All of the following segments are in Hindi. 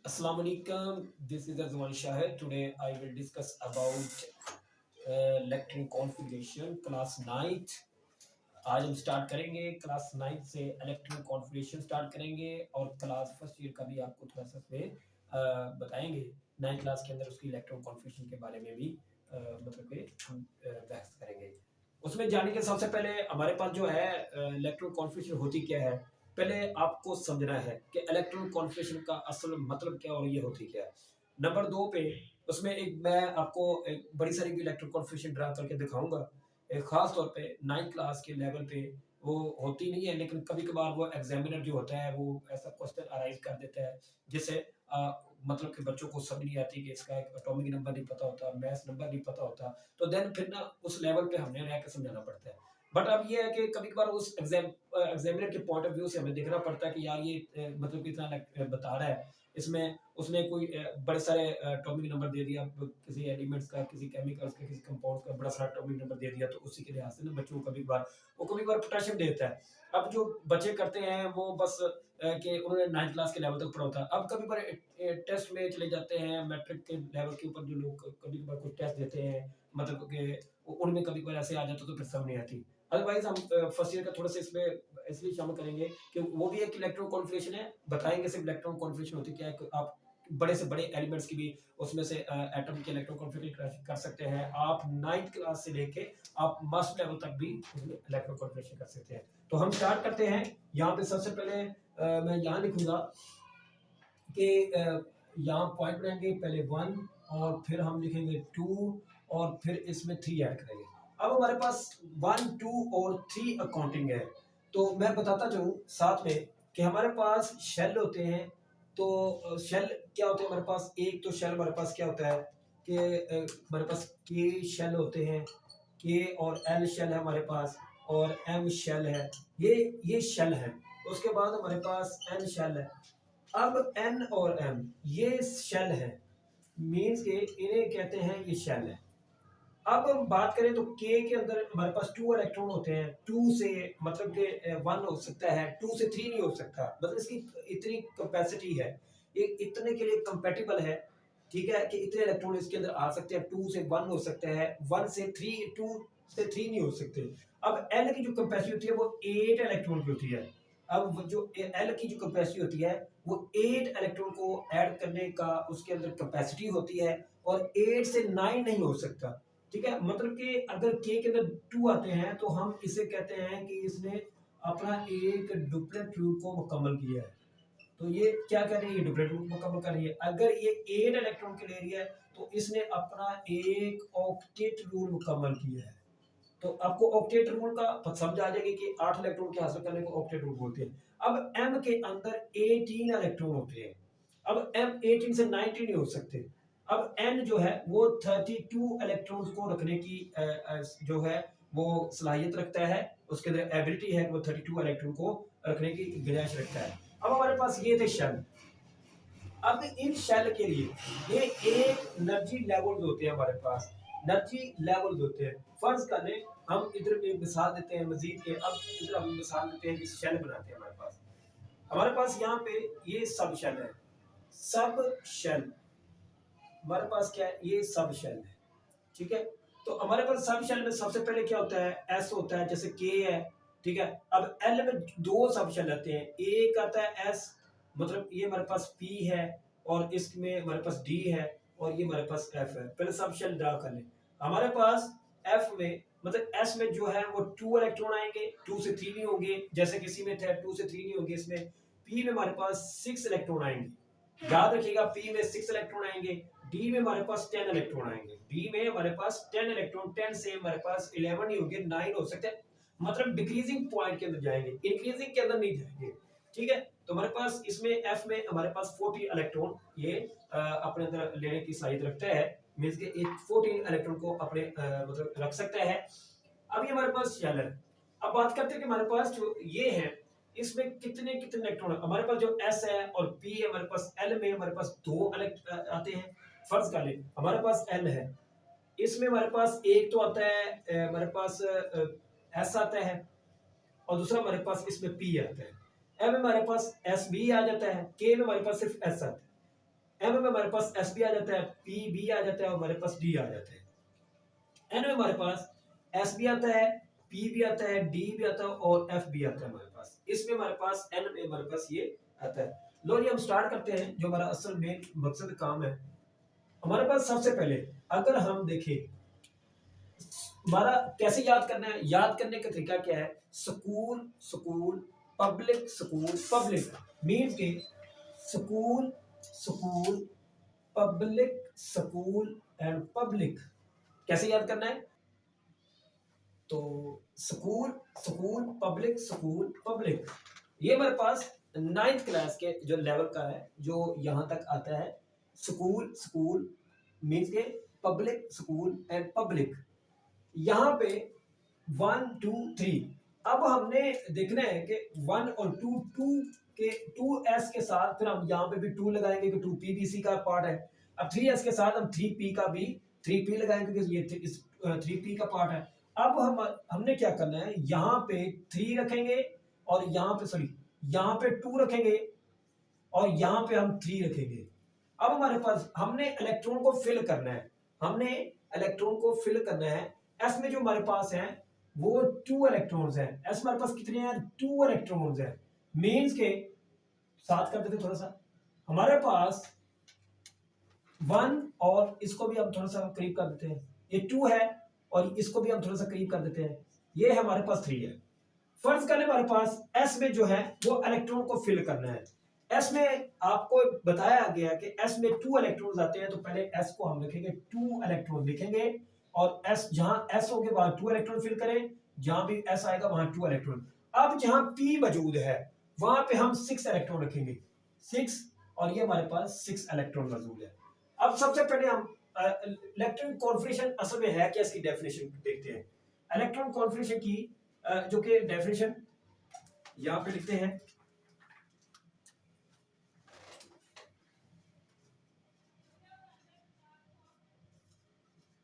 Assalamu alaikum. This is Azwan Shahid. Today I will discuss about electron configuration class 9th. आज हम स्टार्ट करेंगे क्लास 9th से इलेक्ट्रॉन कॉन्फ़िगरेशन स्टार्ट करेंगे और क्लास फर्स्ट ईयर का भी आपको थोड़ा सा इसमें बताएंगे। 9th क्लास के अंदर उसकी इलेक्ट्रॉन कॉन्फ़िगरेशन के बारे में भी मतलब कि हम बहस करेंगे। उसमें जाने के सबसे पहले हमारे पास जो है इलेक्ट्रॉन कॉन्फ़िगरेशन होती क्या है, पहले आपको समझना है कि इलेक्ट्रॉन कॉन्फ़िगरेशन का असल मतलब क्या और ये होती क्या है। नंबर 2 पे उसमें एक मैं आपको एक बड़ी सारी इलेक्ट्रॉन कॉन्फ़िगरेशन ड्रा करके दिखाऊँगा। ख़ास तौर पे 9th क्लास के लेवल पे वो होती नहीं है, लेकिन कभी-कभार वो एग्ज़ामिनर जो होता है, वो ऐसा क्वेश्चन अराइज़ कर देता है, जिससे मतलब कि बच्चों को समझ नहीं आती कि इसका एक एटॉमिक नंबर नहीं पता होता, मैथ्स नंबर नहीं पता होता, तो देन फिर ना उस लेवल पे हमें रह के समझाना पड़ता है। बट अब ये है कि कभी-कभार उस एग्ज़ामिनर के पॉइंट ऑफ व्यू से हमें देखना पड़ता है कि यार ये मतलब कि इतना बता रहा है, इसमें उसने कोई बड़े सारे एटॉमिक नंबर दे दिया, किसी एलिमेंट्स का, किसी केमिकल्स का, किसी कंपाउंड का बड़ा सारा एटॉमिक नंबर दे दिया, तो उसी के लिहाज से ना बच्चों को कभी-कभार पोटेंशियम देता है। अब जो बच्चे करते हैं वो बस कि उन्होंने 9th क्लास के लेवल तक पढ़ा होता है। अब कभी-कभार टेस्ट में चले जाते हैं, मैट्रिक के लेवल के ऊपर जो लोग कभी-कभार कुछ टेस्ट देते हैं, मतलब कि उनमें कभी-कभार ऐसे आ जाता है तो फिर समझ नहीं आती। अदरवाइज़ हम फर्स्ट ईयर का थोड़ा-सा इसमें इसलिए शामिल करेंगे कि वो भी एक इलेक्ट्रॉन कॉन्फ़िगरेशन है, बताएँगे सिर्फ़ इलेक्ट्रॉन कॉन्फ़िगरेशन होती क्या है, कि आप बड़े से बड़े एलिमेंट्स की भी उसमें से एटम के इलेक्ट्रॉन कॉन्फ़िगरेशन कर सकते हैं। आप 9th क्लास से लेके आप मास्टर लेवल तक भी उसमें इलेक्ट्रॉन कॉन्फ़िगरेशन कर सकते हैं। तो हम स्टार्ट करते हैं। यहाँ पे सबसे पहले मैं यहाँ लिखूँगा कि यहाँ पॉइंट बनाएँगे, पहले 1 और फिर हम लिखेंगे 2 और फिर इसमें 3 ऐड करेंगे। अब हमारे पास 1, 2 और 3 अकाउंटिंग है। तो मैं बताता चलूँ साथ में कि हमारे पास शेल होते हैं। तो शेल क्या होते हैं हमारे पास, एक तो शेल हमारे पास क्या होता है कि हमारे पास के शेल होते हैं, के और एल शेल है हमारे पास, और एम शेल है। ये शेल है। उसके बाद हमारे पास एन शेल है। अब एन और एम ये शेल है, मीन्स के इन्हें कहते हैं ये शेल है। अब हम बात करें तो के अंदर हमारे पास 2 इलेक्ट्रॉन होते हैं। 2 से मतलब कि 1 हो सकता है, 2 से 3 नहीं हो सकता, मतलब इसकी इतनी कैपेसिटी है, ये इतने के लिए कंपैटिबल है, ठीक है, कि इतने इलेक्ट्रॉन इसके अंदर आ सकते हैं। 2 से 1 हो सकता है, 1 से 3, 2 से 3 नहीं हो सकते। अब एल की जो कैपेसिटी होती है वो 8 इलेक्ट्रॉन की होती है। अब वो जो एल की जो कैपेसिटी होती है वो 8 इलेक्ट्रॉन को ऐड करने का उसके अंदर कैपेसिटी होती है, और 8 से 9 नहीं हो सकता। ठीक है, मतलब कि अगर के अंदर 2 आते हैं तो हम इसे कहते हैं कि इसने अपना एक डुप्लेट रूल को मुकम्मल किया है। तो ये क्या कर रही है, डुप्लेट रूल मुकम्मल कर रही है। अगर ये 8 इलेक्ट्रॉन के ले रही है तो इसने अपना एक ऑक्टेट रूल मुकम्मल किया है। तो आपको ऑक्टेट रूल का समझ आ जाएगी कि 8 इलेक्ट्रॉन के हासिल करने को ऑक्टेट रूल बोलते हैं। अब एम के अंदर 18 इलेक्ट्रॉन होते हैं। अब एम 18 से 19 नहीं हो सकते। अब एन जो है वो 32 इलेक्ट्रॉन्स को रखने की जो है वो सलाहियत रखता है, उसके अंदर एबिलिटी है, वो 32 इलेक्ट्रॉन को रखने की गुंजाइश रखता है। अब हमारे पास ये थे शेल। अब इन शेल के लिए ये एक एनर्जी लेवल्स होते हैं हमारे पास, एनर्जी लेवल्स होते हैं। फर्ज कर लें हम इधर एक मिसाल देते हैं मजीद के, अब इधर हम मिसाल देते हैं कि शेल बनाते हैं हमारे पास यहाँ पे ये सब शेल है। सब शेल हमारे पास क्या है, ये सब शेल है, ठीक है। तो हमारे पास सब शेल में सबसे पहले क्या होता है, एस होता है, जैसे के है, ठीक है। अब एल में दो सब शेल आते हैं, एक आता है एस, मतलब ये हमारे पास पी है, और इसमें हमारे पास डी है, और ये हमारे पास एफ है। पहले सब शेल ड्रा कर लें। हमारे पास एफ में मतलब एस में जो है वो 2 इलेक्ट्रॉन आएंगे, 2 से 3 नहीं होंगे, जैसे किसी में थे 2 से 3 नहीं होंगे। इसमें पी में हमारे पास 6 इलेक्ट्रॉन आएंगे, याद रखिएगा, पी में 6 इलेक्ट्रॉन आएंगे। डी में हमारे पास 10 इलेक्ट्रॉन आएंगे, डी में हमारे पास 10 इलेक्ट्रॉन, 10 से हमारे पास 11 नहीं होंगे, 9 हो सकते हैं, मतलब डिक्रीजिंग पॉइंट के अंदर जाएंगे, इंक्रीजिंग के अंदर नहीं जाएंगे, ठीक है। तो हमारे पास इसमें एफ में हमारे पास 40 इलेक्ट्रॉन ये अपने अंदर लेने की साइज रखता है, मींस के 14 इलेक्ट्रॉन को अपने मतलब रख सकता है। अब ये हमारे पास शेल है। अब बात करते हैं कि हमारे पास जो ये है इसमें कितने कितने इलेक्ट्रॉन है। हमारे पास जो एस है और पी है, हमारे पास एल में हमारे पास 2 आते हैं। फर्ज कर ले हमारे पास एल है, इसमें हमारे पास एक तो आता है हमारे पास एस आता है, और दूसरा हमारे पास इसमें पी आता है। एम में हमारे पास एस बी आ जाता है, के में हमारे पास सिर्फ एस आता है। एम में हमारे पास एस भी आ जाता है, पी बी आ जाता है और हमारे पास डी आ जाता है। एन में हमारे पास एस भी आता है, पी भी आता है, डी भी आता है और एफ भी आता है हमारे पास। इसमें हमारे पास एन में हमारे पास ये आता है। लो जी हम स्टार्ट करते हैं जो हमारा असल मेन मकसद काम है। हमारे पास सबसे पहले अगर हम देखें हमारा कैसे याद करना है, याद करने का तरीका क्या है, school school public school public means के school school public school and public. कैसे याद करना है, तो school school public school public, ये हमारे पास 9th क्लास के जो लेवल का है जो यहाँ तक आता है। स्कूल स्कूल मीन्स के पब्लिक स्कूल एंड पब्लिक, यहाँ पे 1 2 3। अब हमने देखना है कि 1 और 2 2 के 2s के साथ फिर हम यहाँ पे भी 2 लगाएंगे कि 2p भी इसी का पार्ट है। अब 3s के साथ हम 3p का भी 3p लगाएंगे क्योंकि ये इस 3p का पार्ट है। अब हमने क्या करना है, यहाँ पे 3 रखेंगे और यहाँ पे सॉरी यहाँ पे 2 रखेंगे और यहाँ पे हम 3 रखेंगे। अब हमारे पास हमने इलेक्ट्रॉन को फिल करना है, हमने इलेक्ट्रॉन को फिल करना है। एस में जो हमारे पास है वो 2 इलेक्ट्रॉन्स हैं। एस हमारे पास कितने हैं, 2 इलेक्ट्रॉन्स हैं। मीन्स के साथ कर देते थोड़ा सा, हमारे पास 1 और इसको भी हम थोड़ा सा करीब कर देते हैं, ये 2 है और इसको भी हम थोड़ा सा करीब कर देते हैं, ये हमारे पास 3 है। फर्ज करें हमारे पास एस में जो है वो इलेक्ट्रॉन को फिल करना है। एस में आपको बताया गया कि एस में 2 इलेक्ट्रॉन्स आते हैं, तो पहले एस को हम लिखेंगे 2 इलेक्ट्रॉन लिखेंगे और एस जहां एस होंगे वहां 2 इलेक्ट्रॉन फिल करें, जहां भी एस आएगा वहां 2 इलेक्ट्रॉन। अब जहां पी मौजूद है वहां पे हम 6 इलेक्ट्रॉन रखेंगे, 6, और ये हमारे पास 6 इलेक्ट्रॉन मौजूद है। अब सबसे पहले हम इलेक्ट्रॉन कॉन्फिगरेशन असल में है क्या, इसकी डेफिनेशन देखते हैं। इलेक्ट्रॉन कॉन्फिगरेशन की जो कि डेफिनेशन यहां पे लिखते हैं।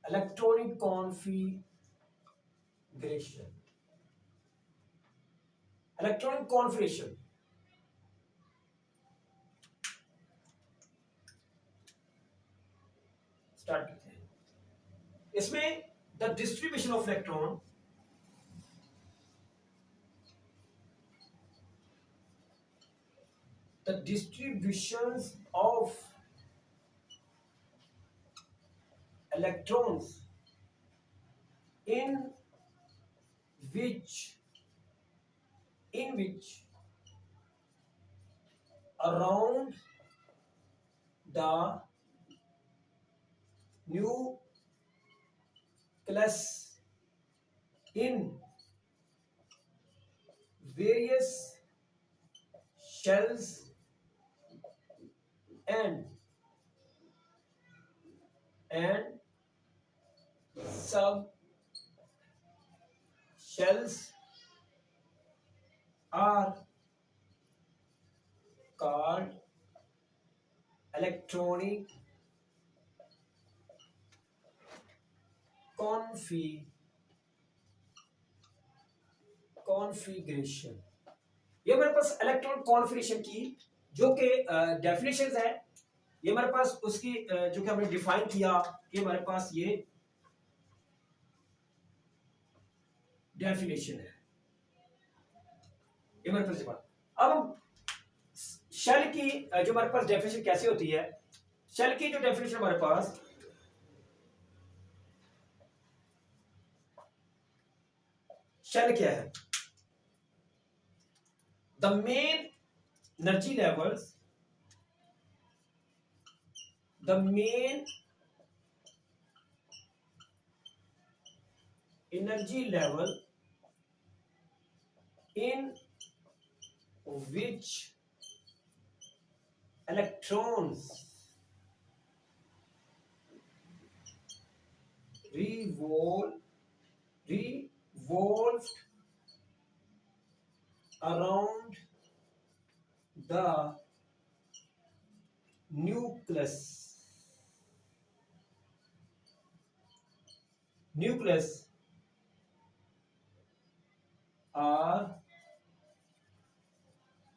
Electronic configuration, electronic configuration start करते हैं। इसमें the distribution of electron, the distributions of electrons in which around the nucleus in various shells and sub shells are called electronic configuration. ये हमारे पास इलेक्ट्रॉन कॉन्फ़िगरेशन की जो कि डेफिनेशंस है, ये हमारे पास उसकी जो कि हमने डिफाइन किया कि हमारे पास ये डेफिनेशन है, ये हमारे पास। अब शेल की जो हमारे पास डेफिनेशन कैसे होती है, शेल की जो डेफिनेशन हमारे पास, शेल क्या है, the main energy levels, the main energy level in which electrons revolved around the nucleus are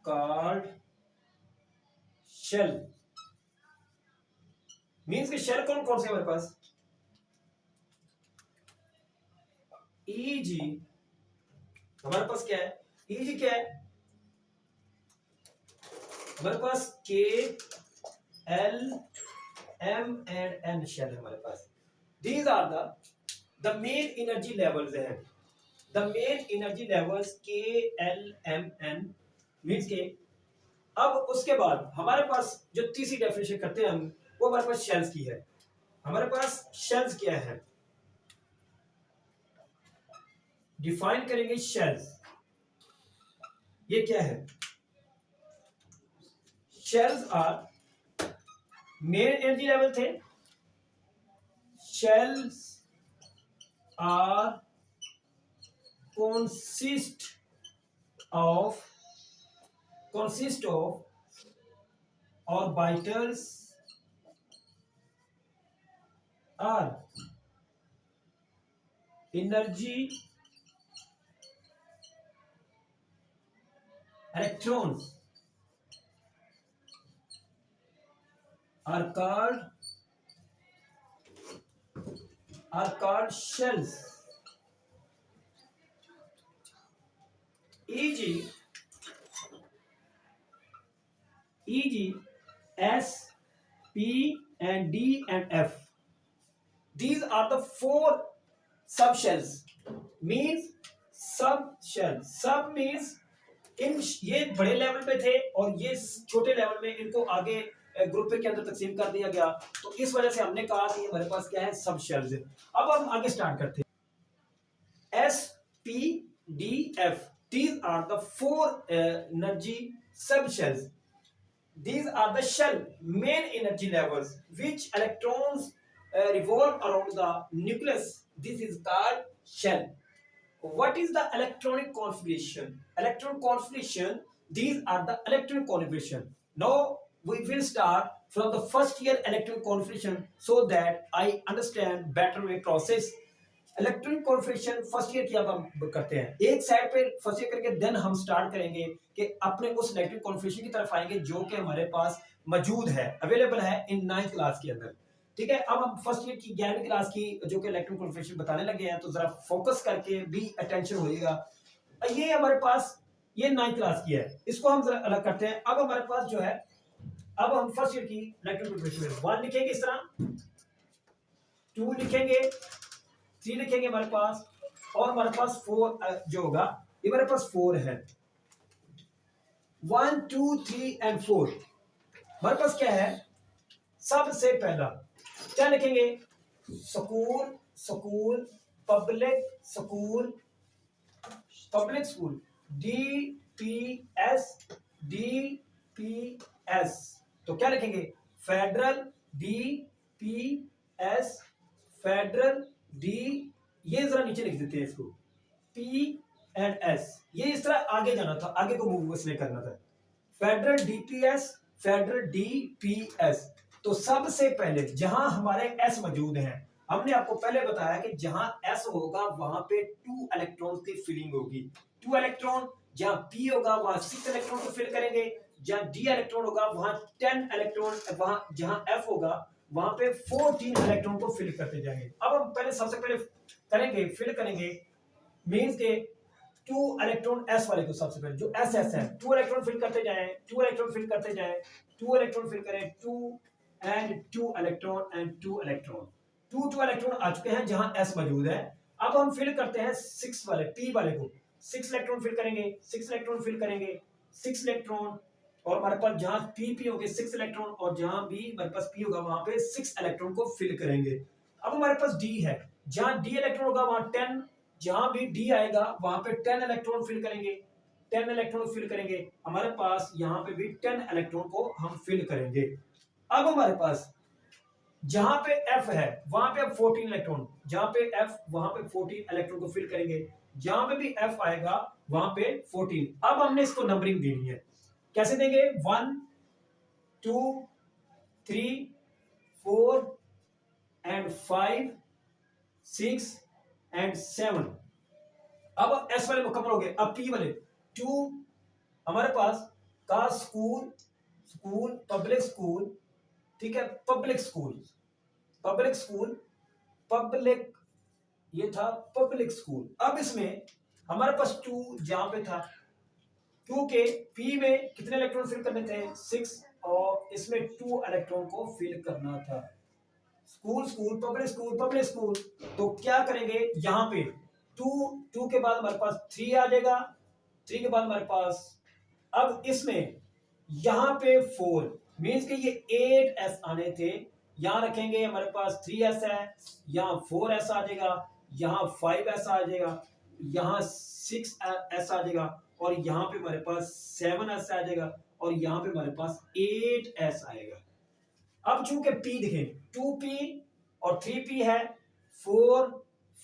called shell means के शेल कौन कौन से हमारे पास, ईजी हमारे पास क्या है, ईजी क्या है हमारे पास, K L M and N shell है हमारे पास. These are the main energy levels हैं. The main energy levels K L M N means K. अब उसके बाद हमारे पास जो तीसरी डेफिनेशन करते हैं हम, वो हमारे पास शेल्स की है. हमारे पास शेल्स क्या है, डिफाइन करेंगे शेल्स. ये क्या है, shells are main energy level थे. Shells are consist of orbitals are energy electrons are called shells. E.g. S, P and D and F. These are the four subshells. Means subshell. Sub means इन ये बड़े लेवल पे थे और ये छोटे लेवल में इनको आगे ग्रुप के अंदर तकसीम कर दिया गया, तो इस वजह से हमने कहा कि हमारे पास क्या है, सब शेल्स है. अब हम आगे स्टार्ट करते हैं. S P D F, these are the four energy subshells. These are the shell main energy levels which electrons revolve around the nucleus. This is called shell. What is the electronic configuration? Electron configuration, these are the electron configuration. Now we will start from the first year electron configuration so that I understand better way process. Electronic configuration first year की अब हम करते हैं. एक साइड पे फर्स्ट ईयर करके देन हम स्टार्ट करेंगे कि अपने उस इलेक्ट्रॉनिक कॉन्फ़िगरेशन की तरफ आएंगे जो कि हमारे पास मौजूद है, अवेलेबल है इन 9th क्लास के अंदर. ठीक है, अब हम फर्स्ट ईयर की 11वीं क्लास की जो कि इलेक्ट्रॉनिक कॉन्फ़िगरेशन बताने लगे हैं, तो जरा फोकस करके भी अटेंशन होइएगा. ये हमारे पास ये 9th क्लास की है, इसको हम जरा अलग करते हैं. अब हमारे पास जो है, अब हम फर्स्ट ईयर की इलेक्ट्रॉनिक कॉन्फ़िगरेशन 1 लिखेंगे इस तरह, 2 लिखेंगे, 3 लिखेंगे हमारे पास, और हमारे पास 4 जो होगा, ये हमारे पास 4 है. 1 2 3 एंड 4 हमारे पास क्या है. सबसे पहला क्या लिखेंगे, स्कूल पब्लिक स्कूल DPS. तो क्या लिखेंगे, फेडरल DPS फेडरल डी, ये जरा नीचे लिख देते हैं इसको, P एंड S. ये इस तरह आगे जाना था, आगे को मूव इसलिए करना था. Federal DPS federal DPS. तो सबसे पहले जहां हमारे S मौजूद हैं, हमने आपको पहले बताया कि जहां S होगा वहां पे 2 इलेक्ट्रॉन की फिलिंग होगी. 2 इलेक्ट्रॉन, जहां P होगा वहां 6 इलेक्ट्रॉन को फिल करेंगे, जहां D इलेक्ट्रॉन होगा वहां 10 इलेक्ट्रॉन, वहां जहां F होगा वहां पे 14 इलेक्ट्रॉन को फिल करते जाएंगे. अब हम पहले सबसे पहले करेंगे, फिल करेंगे, मींस के 2 इलेक्ट्रॉन S वाले को सबसे पहले जो SS है 2 इलेक्ट्रॉन फिल करते जाएं, 2 इलेक्ट्रॉन फिल करते जाएं, 2 इलेक्ट्रॉन फिल करें, 2 and 2 electron and 2 electron. 2 electron आ चुके हैं जहां S मौजूद है. अब हम फिल करते हैं 6 वाले P वाले को, 6 इलेक्ट्रॉन फिल करेंगे, 6 इलेक्ट्रॉन फिल करेंगे, 6 इलेक्ट्रॉन, और हमारे पास जहां P होंगे 6 इलेक्ट्रॉन, और जहां भी हमारे पास P होगा वहां पे 6 इलेक्ट्रॉन को फिल करेंगे. अब हमारे पास D है, जहां D इलेक्ट्रॉन होगा वहां 10, जहां भी D आएगा वहां पे 10 इलेक्ट्रॉन फिल करेंगे, 10 इलेक्ट्रॉन फिल करेंगे. हमारे पास यहां पे भी 10 इलेक्ट्रॉन को हम फिल करेंगे. अब हमारे पास जहां पे F है वहां पे अब 14 इलेक्ट्रॉन, जहां पे F वहां पे 14 इलेक्ट्रॉन को फिल करेंगे, जहां पे भी F आएगा वहां पे 14. अब हमने इसको नंबरिंग देनी है, कैसे देंगे, 1 2 3 4 एंड 5 6 एंड 7. अब S वाले मुकम्मल हो गए. अब P वाले 2 हमारे पास का स्कूल पब्लिक स्कूल ठीक है, public school, public school, public, ये था पब्लिक स्कूल। अब इसमें हमारे पास 2 जहां पे था, 2 के पी में कितने इलेक्ट्रॉन फिल करने थे 6, और इसमें 2 इलेक्ट्रॉन को फिल करना था। School school public school public school, तो क्या करेंगे यहाँ पे 2 के बाद हमारे पास 3 आ जाएगा, 3 के बाद हमारे पास, अब इसमें यहाँ पे 4 मीन्स कि ये 8s आने थे, यहाँ रखेंगे हमारे पास 3s है, यहाँ 4s आ जाएगा, यहाँ 5s आ जाएगा, यहाँ 6s आ जाएगा, और यहाँ पे हमारे पास 7s आ जाएगा, और यहाँ पे हमारे पास 8s आएगा। अब चूंकि P देखें 2P और 3P है, 4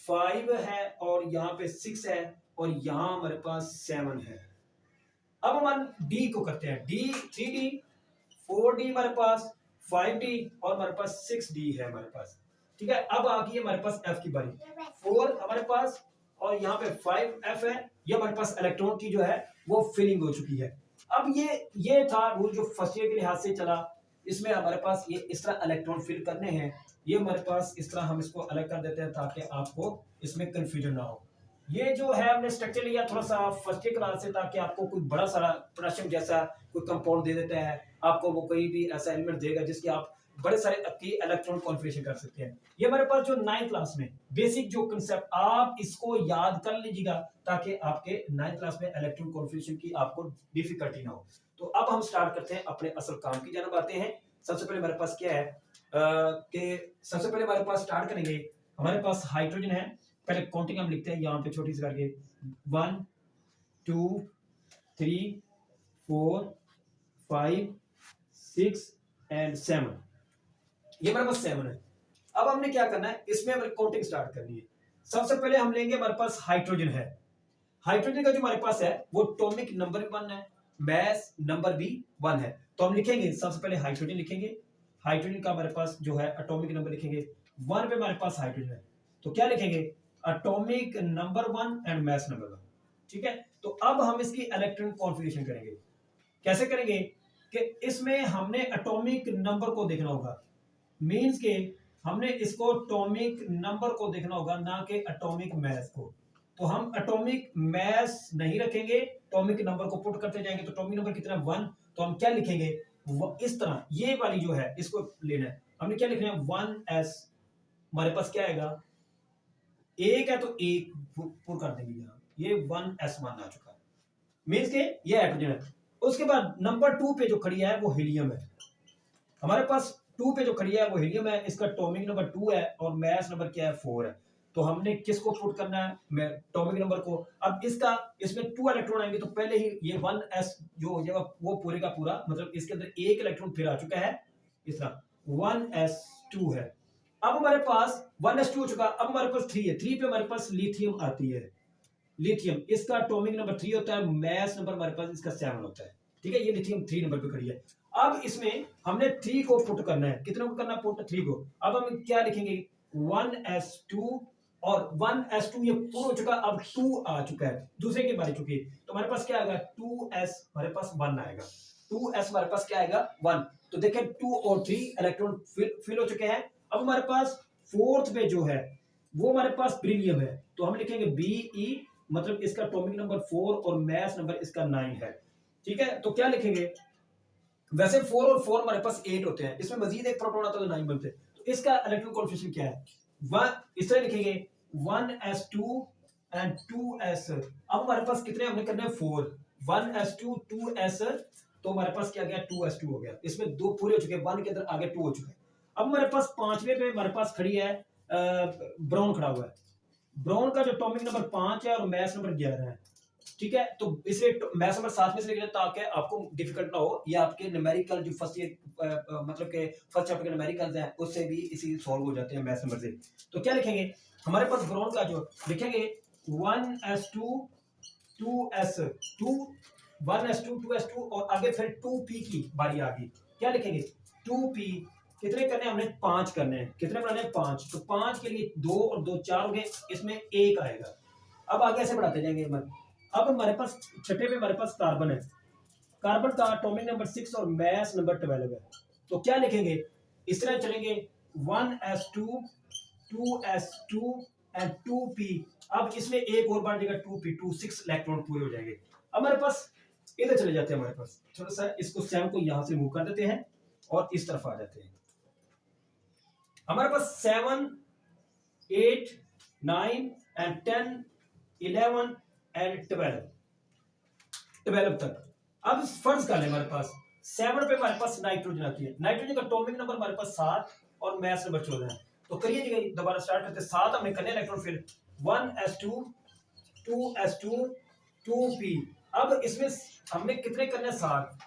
5 है, और यहाँ पे 6 है, और यहाँ हमारे पास 7 है। अब हम डी को करते हैं, डी 3D 4D हमारे पास, 5D और हमारे पास 6D है हमारे पास। ठीक है, अब आ गई हमारे पास F की बारी, 4 हमारे पास और यहाँ पे 5F है, ये हमारे पास इलेक्ट्रॉन की जो है वो फिलिंग हो चुकी है। अब ये था रूल जो फर्स्ट ईयर के लिहाज से चला, इसमें हमारे पास ये इस तरह इलेक्ट्रॉन फिल करने हैं, ये हमारे पास इस तरह हम इसको अलग कर देते हैं ताकि आपको इसमें कंफ्यूजन ना हो। ये जो है हमने स्ट्रक्चर लिया थोड़ा सा फर्स्ट ईयर क्लास से, ताकि आपको कोई बड़ा सारा पोटेशियम जैसा कोई कंपाउंड दे देता है, आपको वो कोई भी ऐसा एलिमेंट देगा जिसकी आप बड़े सारे इलेक्ट्रॉन कॉन्फ़िगरेशन कर सकते हैं। ये हमारे पास जो 9th क्लास में बेसिक जो कंसेप्ट, आप इसको याद कर लीजिएगा ताकि आपके 9th क्लास में इलेक्ट्रॉन कॉन्फ़िगरेशन की आपको डिफिकल्टी ना हो। तो अब हम स्टार्ट करते हैं, अपने असल काम की जानब आते हैं। सबसे पहले हमारे पास क्या है कि सबसे पहले हमारे पास स्टार्ट करेंगे, हमारे पास हाइड्रोजन है, पहले काउंटिंग हम लिखते हैं यहाँ पे छोटी सी करके 1 2 3 4 5 6 एंड 7, ये हमारे पास 7 है। अब हमने क्या करना है, इसमें हमें काउंटिंग स्टार्ट करनी है। सबसे पहले हम लेंगे, हमारे पास हाइड्रोजन है, हाइड्रोजन का जो हमारे पास है वो एटॉमिक नंबर भी 1 है, मास नंबर भी 1 है। तो हम लिखेंगे सबसे पहले हाइड्रोजन लिखेंगे, हाइड्रोजन का हमारे पास जो है एटॉमिक नंबर लिखेंगे 1 पे हमारे पास हाइड्रोजन है, तो क्या लिखेंगे atomic number 1 and mass number 1। ठीक है, तो अब हम इसकी इलेक्ट्रॉन कॉन्फ़िगरेशन करेंगे। कैसे करेंगे कि इसमें हमने एटॉमिक नंबर को देखना होगा, मींस के हमने इसको एटॉमिक नंबर को देखना होगा, ना कि एटॉमिक मास को। तो हम एटॉमिक मास नहीं रखेंगे, एटॉमिक नंबर को पुट करते जाएंगे। तो एटॉमिक नंबर कितना है 1, तो हम क्या लिखेंगे इस तरह, ये वाली जो है इसको लेना है, हमने क्या लिखना है 1s, हमारे पास क्या आएगा, एक है तो एक पुट कर देंगे यहाँ, ये 1s1 आ चुका है, मींस के ये हाइड्रोजन है। उसके बाद नंबर 2 पे जो खड़ी है वो हीलियम है, हमारे पास 2 पे जो खड़ी है वो हीलियम है, इसका एटॉमिक नंबर 2 है और मास नंबर क्या है 4 है। तो हमने किसको पुट करना है एटॉमिक नंबर को। अब इसका इसमें 2 इलेक्ट्रॉन आएंगे, तो पहले ही ये 1s जो हो जाएगा वो पूरे का पूरा, मतलब इसके अंदर एक इलेक्ट्रॉन फिर आ चुका है, इस तरह 1s2 है। अब हमारे पास 1s2 हो चुका, अब हमारे पास 3 है, 3 पे हमारे पास लिथियम आती है, लिथियम इसका एटॉमिक नंबर 3 होता है, मास नंबर हमारे पास इसका 7 होता है। ठीक है, ये लिथियम 3 नंबर पे खड़ी है। अब इसमें हमने 3 को पुट करना है, कितने को करना है पुट 3 को। अब हम क्या लिखेंगे 1s2 और 1s2 ये पूरा हो चुका, अब 2 आ चुका है, दूसरे की बारी चुकी है, तो हमारे पास क्या आएगा 2s, हमारे पास 1 आएगा, 2s हमारे पास क्या आएगा 1। तो देखें 2 और 3 इलेक्ट्रॉन फिल हो चुके हैं। अब हमारे पास फोर्थ पे जो है वो हमारे पास बेरिलियम है, तो हम लिखेंगे Be, मतलब इसका एटॉमिक नंबर 4 और मास नंबर इसका 9 है। ठीक है, तो क्या लिखेंगे, वैसे 4 और 4 हमारे पास 8 होते हैं, इसमें मजीद एक प्रोटॉन आता है तो 9 बनते हैं, तो इसका इलेक्ट्रॉन कॉन्फ़िगरेशन क्या है 1, इस तरह लिखेंगे 1s2 एंड 2s। अब हमारे पास कितने हमने करने हैं 4, 1s2 2s, तो हमारे पास क्या गया 2s2 हो गया, इसमें दो पूरे हो चुके हैं, 1 के अंदर आगे 2 हो चुके हैं। अब हमारे पास पांचवें पे हमारे पास खड़ी है ब्राउन खड़ा हुआ है, ब्राउन का जो एटॉमिक नंबर 5 है और मास नंबर 11 है। ठीक है, तो इसे मास नंबर 7 में से लिखना ताकि आपको डिफिकल्ट ना हो, ये आपके न्यूमेरिकल जो फर्स्ट ईयर मतलब के फर्स्ट चैप्टर के न्यूमेरिकल्स हैं उससे भी इसी सॉल्व हो जाते हैं मास नंबर से। तो क्या लिखेंगे हमारे पास ब्राउन का जो लिखेंगे 1s2 2s2 1s2 2s2 और आगे फिर 2p की बारी आ गई, क्या लिखेंगे 2p, कितने करने हैं हमने 5 करने हैं, कितने बनाने हैं 5, तो 5 के लिए 2 और 2 4 हो गए, इसमें 1 आएगा। अब आगे ऐसे बढ़ाते जाएंगे अब हमारे पास छठे पे हमारे पास कार्बन है, कार्बन का एटॉमिक नंबर 6 और मास नंबर 12 है, तो क्या लिखेंगे इस तरह चलेंगे 1s2 2s2 एंड 2p। अब इसमें एक और बढ़ जाएगा 2p, 6 इलेक्ट्रॉन पूरे हो जाएंगे। अब हमारे पास इधर चले जाते हैं, हमारे पास थोड़ा सा इसको 7 को यहां से मूव कर देते हैं और इस तरफ आ जाते हैं। हमारे पास 7 8 9 एंड 10 11 एंड 12 तक। अब फर्ज कर ले हमारे पास 7 पे हमारे पास नाइट्रोजन आती है। नाइट्रोजन का एटॉमिक नंबर हमारे पास 7 और मास नंबर 14 है। तो करिए दोबारा स्टार्ट करते हैं। 7 हमने करने इलेक्ट्रॉन, फिर 1s2 2s2 2p। अब इसमें हमने कितने करने, 7।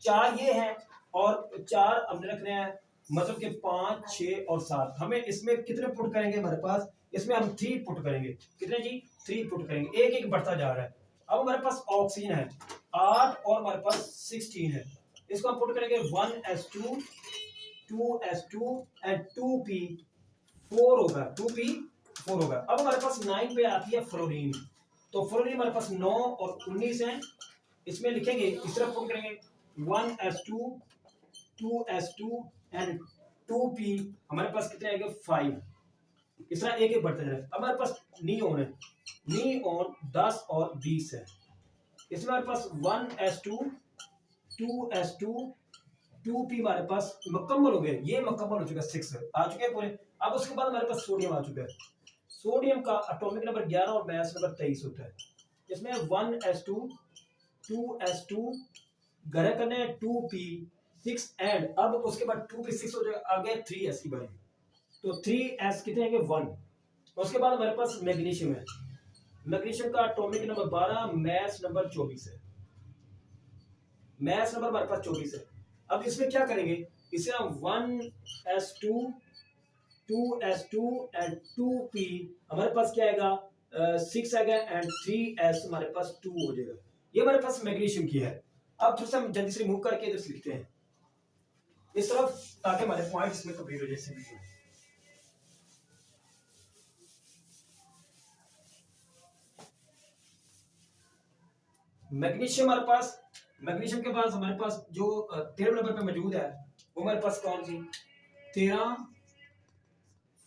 4 ये है और 4 हमने रखने हैं, मतलब कि 5 6 और 7। हमें इसमें कितने पुट करेंगे, हमारे पास इसमें हम 3 पुट करेंगे। कितने जी, 3 पुट करेंगे। एक एक बढ़ता जा रहा है। अब हमारे पास ऑक्सीजन है 8 और हमारे पास 16 है। इसको हम पुट करेंगे 1s2 2s2 एंड 2p 4 होगा, 2p 4 होगा। अब हमारे पास 9 पे आती है फ्लोरीन। तो फ्लोरीन हमारे पास 9 और 19 है। इसमें लिखेंगे, इस तरफ पुट करेंगे 1s2 2s2 एंड 2p। हमारे पास कितने आएंगे, 5। इस तरह एक एक बढ़ते जा रहा है। अब हमारे पास नियोन है, नियोन 10 और 20 है। इसमें हमारे पास 1s2 2s2 2p हमारे पास मुकम्मल हो गए। ये मुकम्मल हो चुका है, 6 आ चुके हैं पूरे। अब उसके बाद हमारे पास सोडियम आ चुका है। सोडियम का एटॉमिक नंबर 11 और मास नंबर 23 होता है। इसमें 1s2 2s2 ग्रह करने 2p 6 एंड अब उसके बाद 2p 6 हो जाएगा, आगे 3s की बारी। तो 3s कितने आएंगे, 1। उसके बाद हमारे पास मैग्नीशियम है। मैग्नीशियम का एटॉमिक नंबर 12, मास नंबर 24 है। मास नंबर हमारे पास 24 है। अब इसमें क्या करेंगे, इसे हम 1s2 2s2 एंड 2p हमारे पास क्या आएगा, 6 आएगा एंड 3s हमारे पास 2 हो जाएगा। ये हमारे पास मैग्नीशियम की है। अब थोड़ा सा हम जल्दी से रिमूव करके इधर से लिखते हैं इस तरफ, ताकि हमारे पॉइंट्स में कंप्लीट हो जाए। मैग्नीशियम हमारे पास, मैग्नीशियम के पास हमारे पास जो 13 नंबर पे मौजूद है, वो हमारे पास कौन सी, 13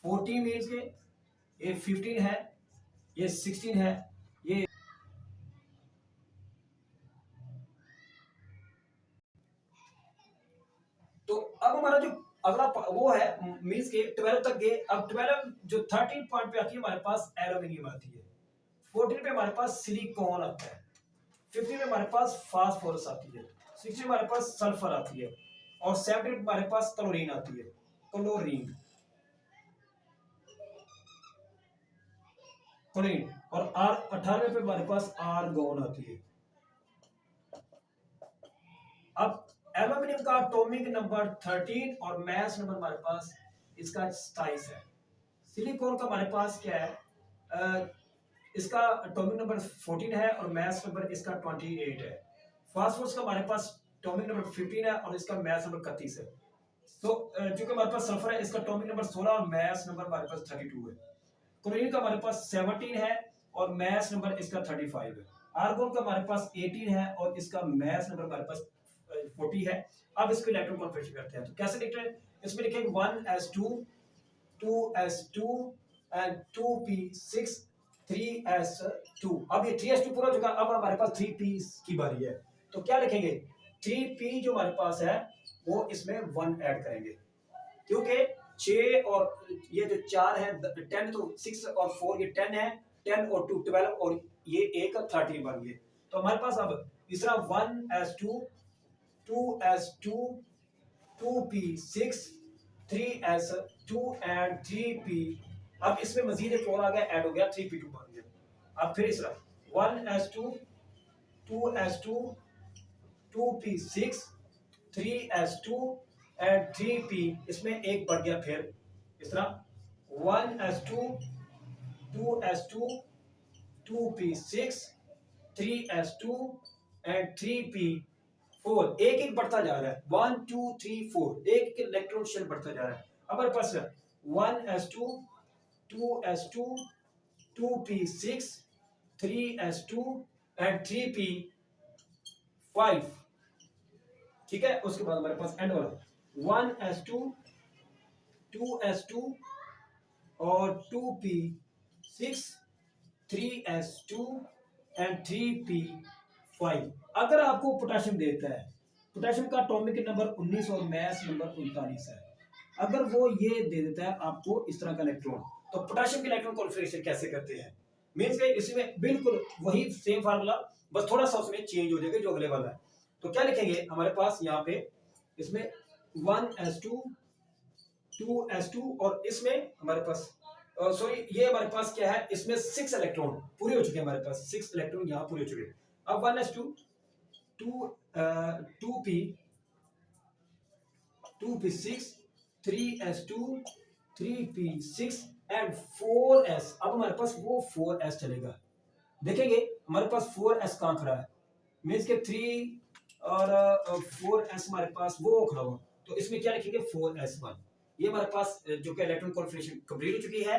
14 मीन्स के, ये 15 है, ये 16 है, ये तो अब हमारा जो अगला वो है मीन्स के 12 तक गए। अब 12 जो 13 पॉइंट पे आती है हमारे पास एल्यूमिनियम आती है। 14 पे हमारे पास सिलिकॉन आता है। 15 में हमारे पास फास्फोरस आती है। 16 में हमारे पास सल्फर आती है और 17 में हमारे पास क्लोरीन आती है, क्लोरीन क्लोरीन। और 18 पे हमारे पास आर्गोन आती है। अब एल्यूमिनियम का एटॉमिक नंबर 13 और मास नंबर हमारे पास इसका 27 है। सिलिकॉन का हमारे पास क्या है, इसका एटॉमिक नंबर 14 है और मास नंबर इसका 28 है। फास्फोरस का हमारे पास एटॉमिक नंबर 15 है और इसका मास नंबर 31 है। तो जो कि हमारे पास सल्फर है, इसका एटॉमिक नंबर 16 और मास नंबर हमारे पास 32 है। क्लोरीन का हमारे पास 17 है और मास नंबर इसका 35 है। आर्गोन का हमारे पास 18 है और इसका मास नंबर हमारे पास 40 है। अब इसको इलेक्ट्रॉन कॉन्फिगरेशन करते हैं। तो कैसे लिख रहे हैं, इसमें लिखेंगे 1s2 2s2 and 2p6 3s2। अब ये 3s2 पूरा हो चुका। अब हमारे पास 3p की बारी है। तो क्या लिखेंगे, 3p जो हमारे पास है वो इसमें 1 ऐड करेंगे, क्योंकि 6 और ये जो 4 है 10, तो 6 और 4 ये 10 है, 10 और 2 12 और ये एक 13 बन गए। तो हमारे पास अब तीसरा 1s2 2s2 2p6 3s2 and 3p। अब इसमें मजीद एक और आ गया, ऐड हो गया, 3p2 बन गया। अब फिर इसरा 1s2 2s2 2p6 3s2 and 3p, इसमें एक बढ़ गया फिर इस तरह 1s2 2s2 2p6 3s2 and 3p4। एक एक बढ़ता जा रहा है, 1 2 3 4, एक इलेक्ट्रॉन शेल बढ़ता जा रहा है। अब हमारे पास 1s2 2s2 2p6 3s2 and 3p5। ठीक है, उसके बाद हमारे पास एंड वाला 1s2 2s2 और 2p6, 3s2 एंड 3p5। अगर आपको पोटेशियम देता है, पोटेशियम का एटॉमिक नंबर 19 और मास नंबर 39 है, अगर वो ये दे देता है आपको इस तरह का इलेक्ट्रॉन, तो पोटेशियम के इलेक्ट्रॉन कॉन्फ़िगरेशन कैसे करते हैं? मींस के इसमें बिल्कुल वही सेम फार्मूला, बस थोड़ा सा उसमें चेंज हो जाएगा जो अगले वाला है। तो क्या लिखेंगे हमारे पास यहाँ पे, इसमें 1s2 2s2 और इसमें हमारे पास सॉरी ये हमारे पास क्या है, इसमें 6 इलेक्ट्रॉन पूरे हो चुके हैं, हमारे पास 6 इलेक्ट्रॉन यहाँ पूरे हो चुके हैं। अब 1s2 2p 2p6 3s2 3p6 and 4s। अब हमारे पास वो 4s चलेगा। देखेंगे हमारे पास 4s कहां खड़ा है, मींस के 3 और 4s हमारे पास वो खड़ा हुआ, तो इसमें क्या लिखेंगे 4s1। ये हमारे पास जो कि इलेक्ट्रॉन कॉन्फ़िगरेशन कंप्लीट हो चुकी है।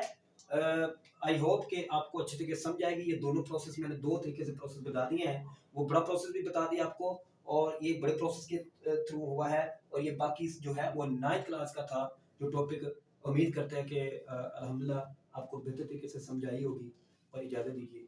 आई होप कि आपको अच्छी तरीके से समझ आएगी। ये दोनों प्रोसेस मैंने दो तरीके से प्रोसेस बता दिए हैं, वो बड़ा प्रोसेस भी बता दिया आपको और ये बड़े प्रोसेस के थ्रू हुआ है, और ये बाकी जो है वो 9th क्लास का था जो टॉपिक। उम्मीद करते हैं कि अल्हम्दुलिल्लाह आपको बेहतर तरीके से समझ आई होगी, और इजाज़त दीजिए।